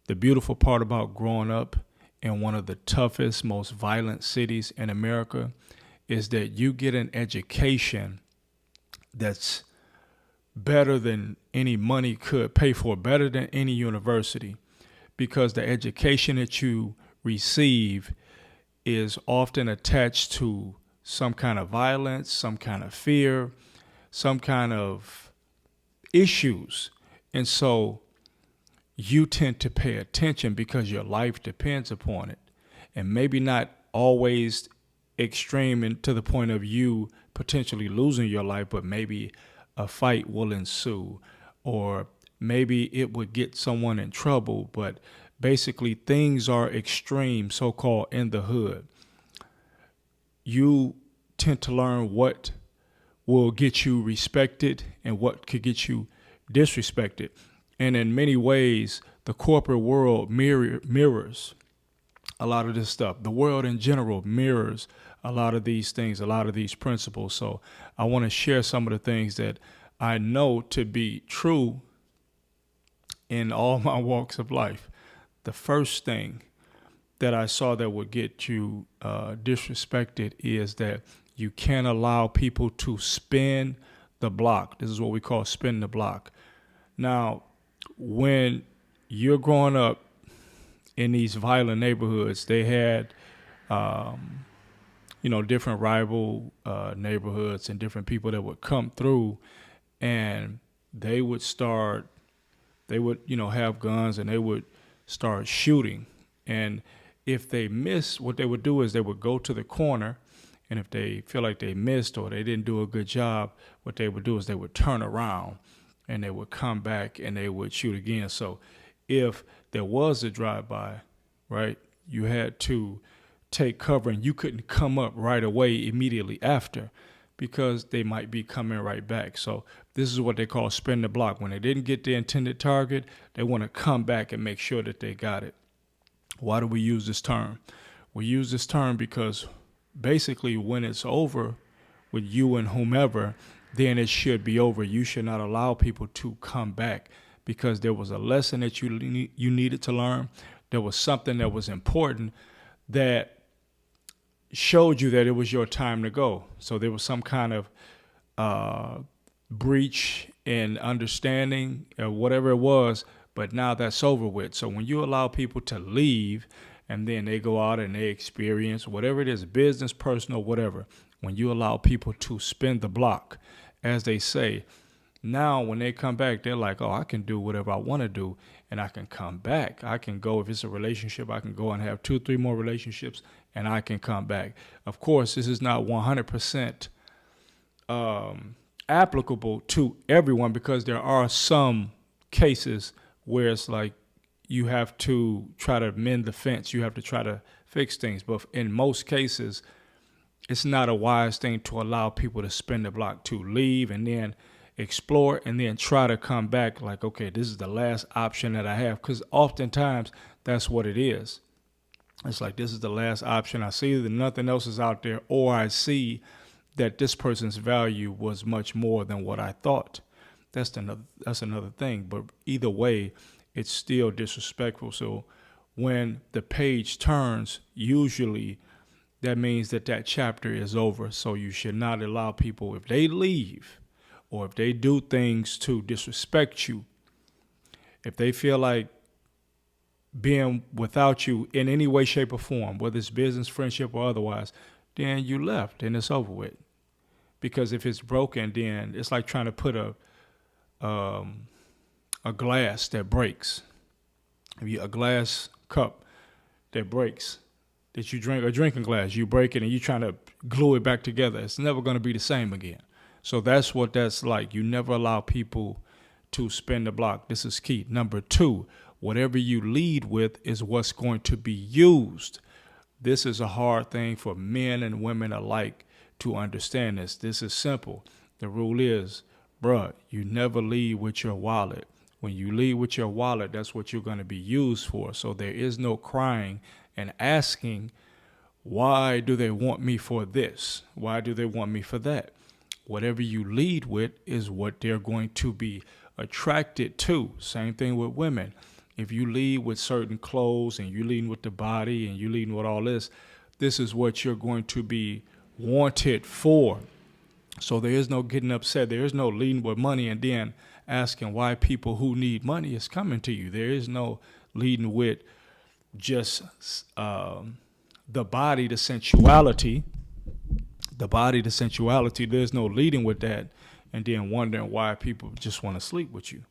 The beautiful part about growing up in one of the toughest, most violent cities in America is that you get an education that's better than any money could pay for, better than any university, because the education that you receive is often attached to some kind of violence, some kind of fear, some kind of issues. And so you tend to pay attention because your life depends upon it. And maybe not always extreme and to the point of you potentially losing your life, but maybe a fight will ensue, or maybe it would get someone in trouble. But basically, things are extreme, so called, in the hood. You tend to learn what will get you respected and what could get you disrespected. And in many ways, the corporate world mirrors a lot of this stuff. The world in general mirrors a lot of these things, a lot of these principles. So I want to share some of the things that I know to be true in all my walks of life. The first thing that I saw that would get you disrespected is that you can't allow people to spin the block. This is what we call spin the block. Now, when you're growing up in these violent neighborhoods, they had, different rival neighborhoods and different people that would come through, and they would have guns and they would start shooting. And if they missed, what they would do is they would go to the corner, and if they feel like they missed or they didn't do a good job, what they would do is they would turn around and they would come back and they would shoot again. So if there was a drive-by, right, you had to take cover, and you couldn't come up right away immediately after because they might be coming right back. So this is what they call spin the block. When they didn't get the intended target, they want to come back and make sure that they got it. Why do we use this term? We use this term because basically when it's over with you and whomever, then it should be over. You should not allow people to come back because there was a lesson that you needed to learn. There was something that was important that showed you that it was your time to go. So there was some kind of breach in understanding or whatever it was, but now that's over with. So when you allow people to leave and then they go out and they experience whatever it is, business, personal, whatever, when you allow people to spin the block, as they say, now when they come back, they're like, oh, I can do whatever I want to do, and I can come back. I can go, if it's a relationship, I can go and have 2, 3 more relationships, and I can come back. Of course, this is not 100% applicable to everyone, because there are some cases where it's like you have to try to mend the fence. You have to try to fix things. But in most cases, it's not a wise thing to allow people to spin the block, to leave and then explore and then try to come back like, okay, this is the last option that I have. Because oftentimes that's what it is. It's like, this is the last option. I see that nothing else is out there, or I see that this person's value was much more than what I thought. That's another thing. But either way, it's still disrespectful. So when the page turns, usually that means that chapter is over. So you should not allow people, if they leave or if they do things to disrespect you, if they feel like being without you in any way, shape, or form, whether it's business, friendship, or otherwise, then you left and it's over with. Because if it's broken, then it's like trying to put a glass that breaks. A glass cup that breaks, that you drink, a drinking glass, you break it and you're trying to glue it back together. It's never going to be the same again. So that's what that's like. You never allow people to spin the block. This is key. Number 2, whatever you lead with is what's going to be used. This is a hard thing for men and women alike to understand this. This is simple. The rule is, bruh, you never lead with your wallet. When you lead with your wallet, that's what you're going to be used for. So there is no crying and asking, why do they want me for this? Why do they want me for that? Whatever you lead with is what they're going to be attracted to. Same thing with women. If you lead with certain clothes and you lead with the body and you lead with all this, this is what you're going to be wanted for. So there is no getting upset. There is no leading with money and then asking why people who need money is coming to you. There is no leading with just the body, the sensuality. The body, the sensuality. There's no leading with that and then wondering why people just want to sleep with you.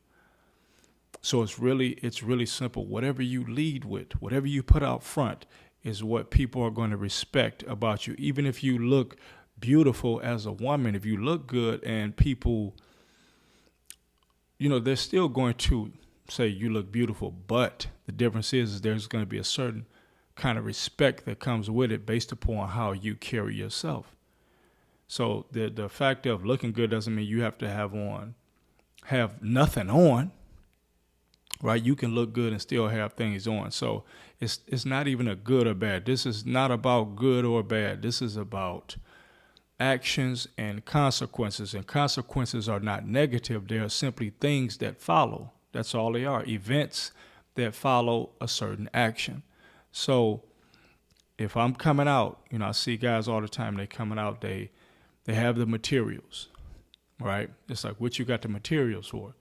So it's really simple. Whatever you lead with, whatever you put out front is what people are going to respect about you. Even if you look beautiful as a woman, if you look good and people, they're still going to say you look beautiful. But the difference is there's going to be a certain kind of respect that comes with it based upon how you carry yourself. So the fact of looking good doesn't mean you have to have nothing on. Right, you can look good and still have things on. So it's not even a good or bad. This is not about good or bad. This is about actions and consequences. And consequences are not negative. They are simply things that follow. That's all they are. Events that follow a certain action. So if I'm coming out, I see guys all the time. They coming out. They have the materials. Right. It's like, what you got the materials for?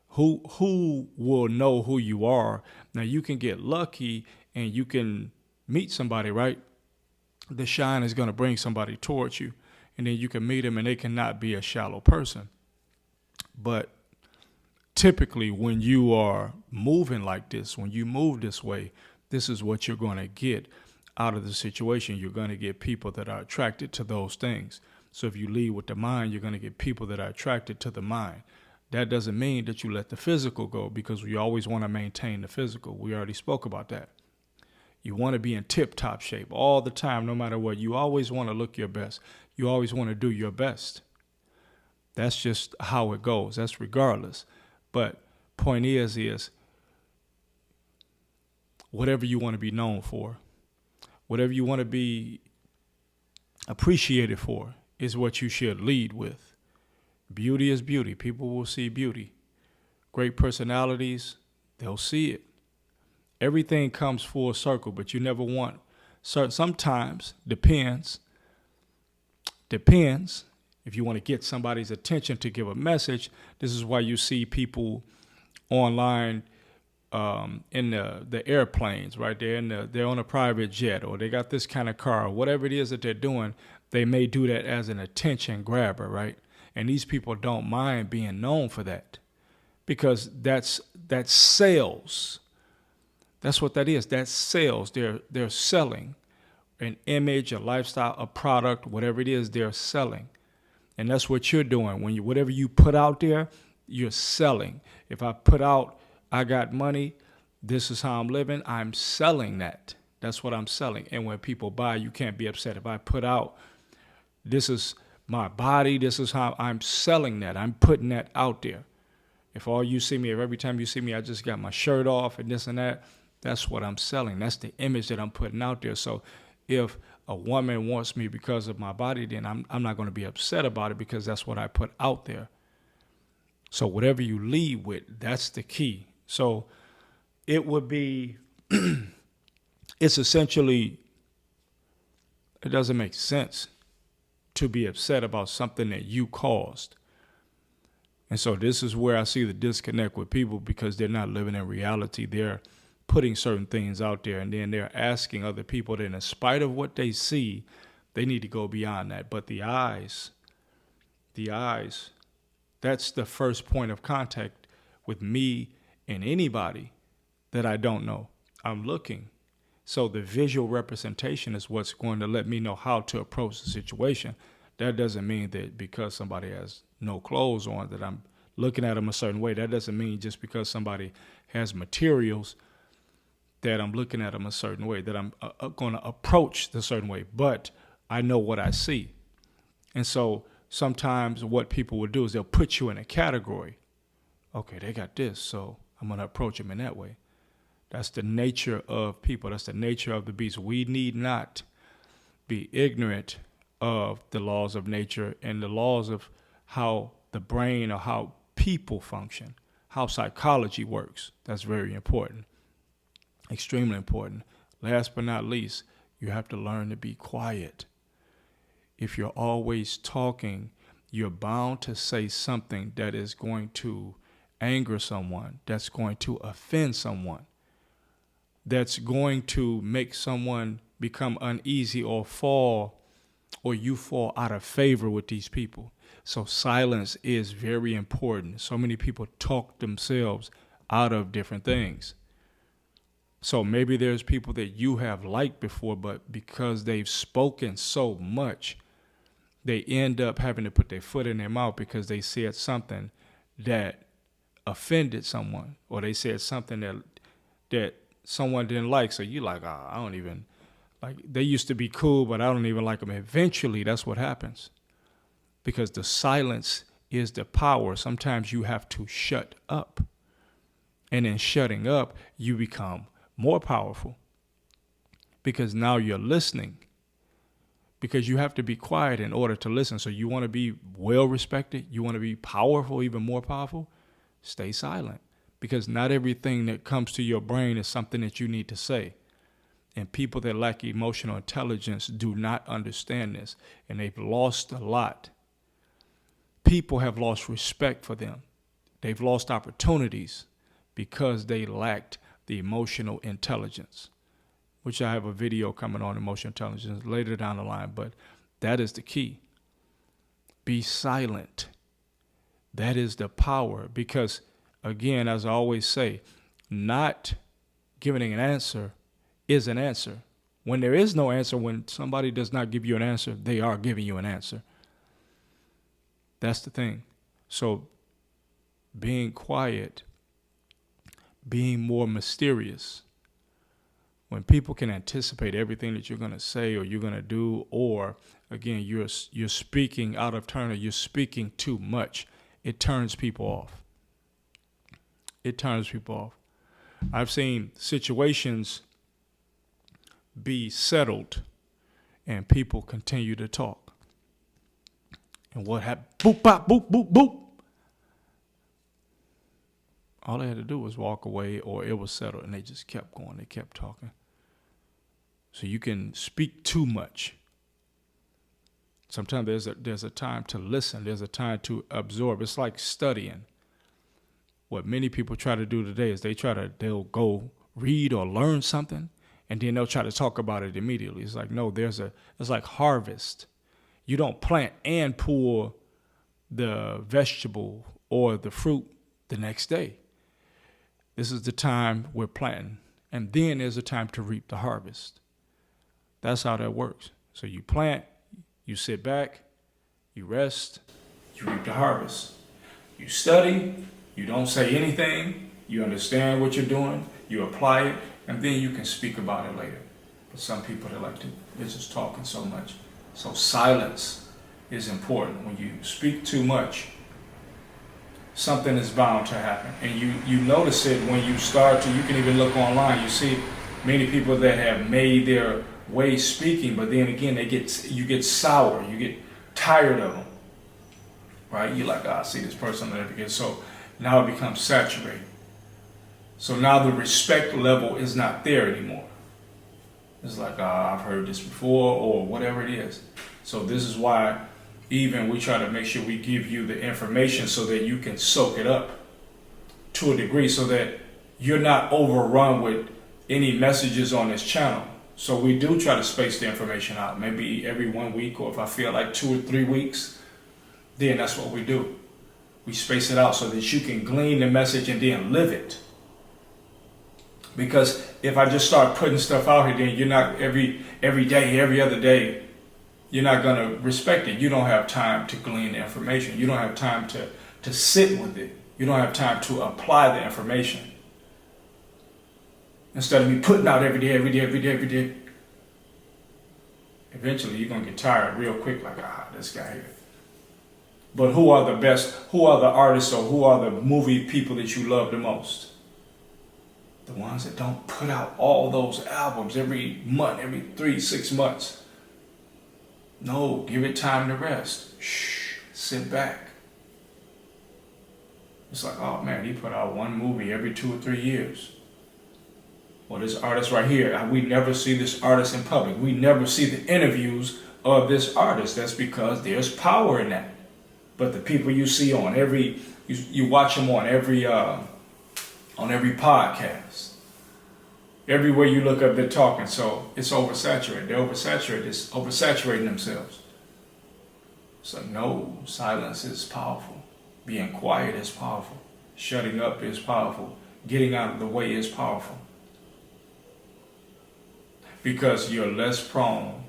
Who will know who you are? Now, you can get lucky and you can meet somebody, right? The shine is going to bring somebody towards you. And then you can meet them and they cannot be a shallow person. But typically when you are moving like this, when you move this way, this is what you're going to get out of the situation. You're going to get people that are attracted to those things. So if you lead with the mind, you're going to get people that are attracted to the mind. That doesn't mean that you let the physical go, because we always want to maintain the physical. We already spoke about that. You want to be in tip-top shape all the time, no matter what. You always want to look your best. You always want to do your best. That's just how it goes. That's regardless. But point is whatever you want to be known for, whatever you want to be appreciated for, is what you should lead with. Beauty is beauty. People will see beauty. Great personalities, they'll see it. Everything comes full circle, but you never want certain. Sometimes depends. If you want to get somebody's attention to give a message, this is why you see people online in the airplanes, right? They're on a private jet, or they got this kind of car, or whatever it is that they're doing. They may do that as an attention grabber, right? And these people don't mind being known for that, because that's sales. That's what that is. That's sales. They're selling an image, a lifestyle, a product, whatever it is, they're selling. And that's what you're doing. Whatever you put out there, you're selling. If I put out, I got money, this is how I'm living, I'm selling that. That's what I'm selling. And when people buy, you can't be upset. If I put out, this is my body, this is how I'm selling that. I'm putting that out there. If every time you see me, I just got my shirt off and this and that, that's what I'm selling. That's the image that I'm putting out there. So if a woman wants me because of my body, then I'm not going to be upset about it, because that's what I put out there. So whatever you lead with, that's the key. So it would be, it's essentially, it doesn't make sense to be upset about something that you caused. And so this is where I see the disconnect with people, because they're not living in reality. They're putting certain things out there, and then they're asking other people that in spite of what they see, they need to go beyond that. But the eyes, that's the first point of contact with me and anybody that I don't know. I'm looking. So the visual representation is what's going to let me know how to approach the situation. That doesn't mean that because somebody has no clothes on that I'm looking at them a certain way. That doesn't mean just because somebody has materials that I'm looking at them a certain way, that I'm going to approach the certain way. But I know what I see. And so sometimes what people will do is they'll put you in a category. Okay, they got this, so I'm going to approach them in that way. That's the nature of people. That's the nature of the beast. We need not be ignorant of the laws of nature and the laws of how the brain or how people function, how psychology works. That's very important, extremely important. Last but not least, you have to learn to be quiet. If you're always talking, you're bound to say something that is going to anger someone, that's going to offend someone, that's going to make someone become uneasy or you fall out of favor with these people. So silence is very important. So many people talk themselves out of different things. So maybe there's people that you have liked before, but because they've spoken so much, they end up having to put their foot in their mouth because they said something that offended someone, or they said something that someone didn't like. So you like, I don't even like. They used to be cool, but I don't even like them. Eventually, that's what happens, because the silence is the power. Sometimes you have to shut up, and in shutting up, you become more powerful, because now you're listening. Because you have to be quiet in order to listen. So you want to be well respected, you want to be powerful, even more powerful, stay silent. Because not everything that comes to your brain is something that you need to say. And people that lack emotional intelligence do not understand this. And they've lost a lot. People have lost respect for them. They've lost opportunities because they lacked the emotional intelligence, which I have a video coming on emotional intelligence later down the line. But that is the key. Be silent. That is the power. Because, again, as I always say, not giving an answer is an answer. When there is no answer, when somebody does not give you an answer, they are giving you an answer. That's the thing. So being quiet, being more mysterious, when people can anticipate everything that you're going to say or you're going to do, or again, you're speaking out of turn, or you're speaking too much, it turns people off. It turns people off. I've seen situations be settled and people continue to talk. And what happened? Boop, bop, boop, boop, boop. All they had to do was walk away, or it was settled, and they just kept going. They kept talking. So you can speak too much. Sometimes there's a time to listen. There's a time to absorb. It's like studying. What many people try to do today is they'll go read or learn something, and then they'll try to talk about it immediately. It's like, no, it's like harvest. You don't plant and pull the vegetable or the fruit the next day. This is the time we're planting, and then there's a time to reap the harvest. That's how that works. So you plant, you sit back, you rest, you reap the harvest. You study, you don't say anything, you understand what you're doing, you apply it, and then you can speak about it later. But some people, they're just talking so much. So silence is important. When you speak too much, something is bound to happen. And you notice it when you can even look online. You see many people that have made their way speaking, but then again, you get sour, you get tired of them, right? You're like, I see this person again. So now it becomes saturated. So now the respect level is not there anymore. It's like, I've heard this before, or whatever it is. So this is why even we try to make sure we give you the information so that you can soak it up to a degree, so that you're not overrun with any messages on this channel. So we do try to space the information out, maybe every 1 week, or if I feel like 2 or 3 weeks, then that's what we do. We space it out so that you can glean the message and then live it. Because if I just start putting stuff out here, then you're not every day, every other day, you're not going to respect it. You don't have time to glean the information. You don't have time to sit with it. You don't have time to apply the information. Instead of me putting out every day. Eventually, you're going to get tired real quick, like, this guy here. But who are the best? Who are the artists, or who are the movie people that you love the most? The ones that don't put out all those albums every month, every 3-6 months. No, give it time to rest. Shh, sit back. It's like, oh man, he put out one movie every 2 or 3 years. Well, this artist right here, we never see this artist in public. We never see the interviews of this artist. That's because there's power in that. But the people you see on you watch them on every podcast. Everywhere you look up, they're talking. So it's oversaturated. They're oversaturated. It's oversaturating themselves. So no, silence is powerful. Being quiet is powerful. Shutting up is powerful. Getting out of the way is powerful. Because you're less prone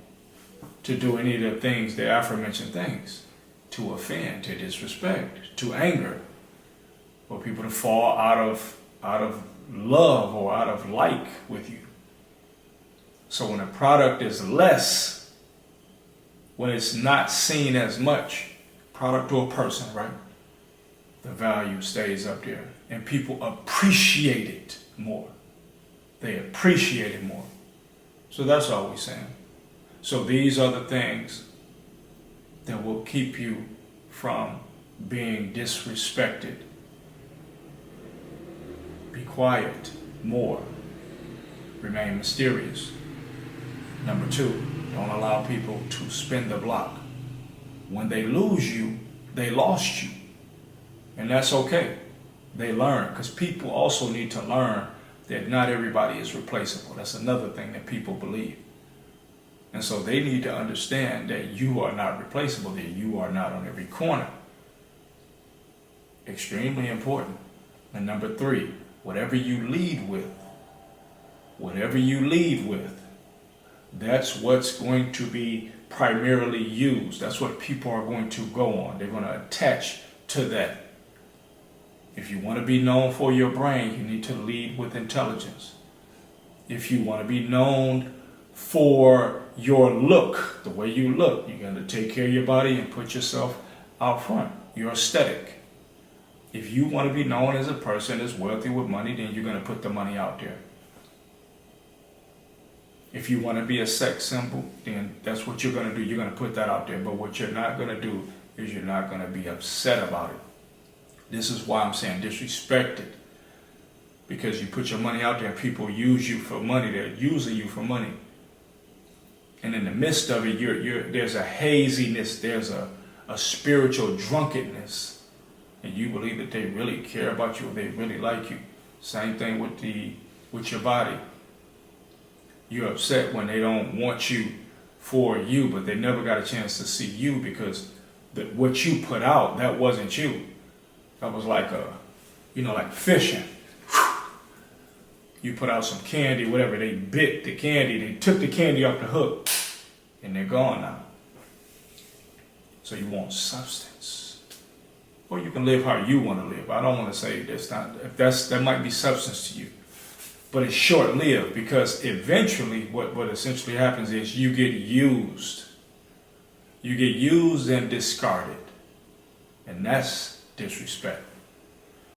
to do any of the things, the aforementioned things, to offend, to disrespect, to anger, for people to fall out of love or out of like with you. So when a product is less, when it's not seen as much, product or person, right? The value stays up there and people appreciate it more. They appreciate it more. So that's all we're saying. So these are the things that will keep you from being disrespected. Be quiet more. Remain mysterious. Number 2, don't allow people to spin the block. When they lose you, they lost you. And that's okay. They learn, because people also need to learn that not everybody is replaceable. That's another thing that people believe. And so they need to understand that you are not replaceable, that you are not on every corner. Extremely important. And number 3, whatever you lead with, that's what's going to be primarily used. That's what people are going to go on. They're going to attach to that. If you want to be known for your brain, you need to lead with intelligence. If you want to be known for your look, the way you look, you're going to take care of your body and put yourself out front. Your aesthetic. If you want to be known as a person that's wealthy with money, then you're going to put the money out there. If you want to be a sex symbol, then that's what you're going to do. You're going to put that out there. But what you're not going to do is you're not going to be upset about it. This is why I'm saying disrespected. Because you put your money out there and people use you for money. They're using you for money. And in the midst of it, there's a haziness, there's a spiritual drunkenness. And you believe that they really care about you, or they really like you. Same thing with your body. You're upset when they don't want you for you, but they never got a chance to see you because what you put out, that wasn't you. That was like like fishing. You put out some candy, whatever, they bit the candy, they took the candy off the hook, and they're gone now. So you want substance. Or you can live how you want to live. I don't want to say that's not, if that might be substance to you. But it's short-lived, because eventually what essentially happens is you get used. You get used and discarded. And that's disrespect.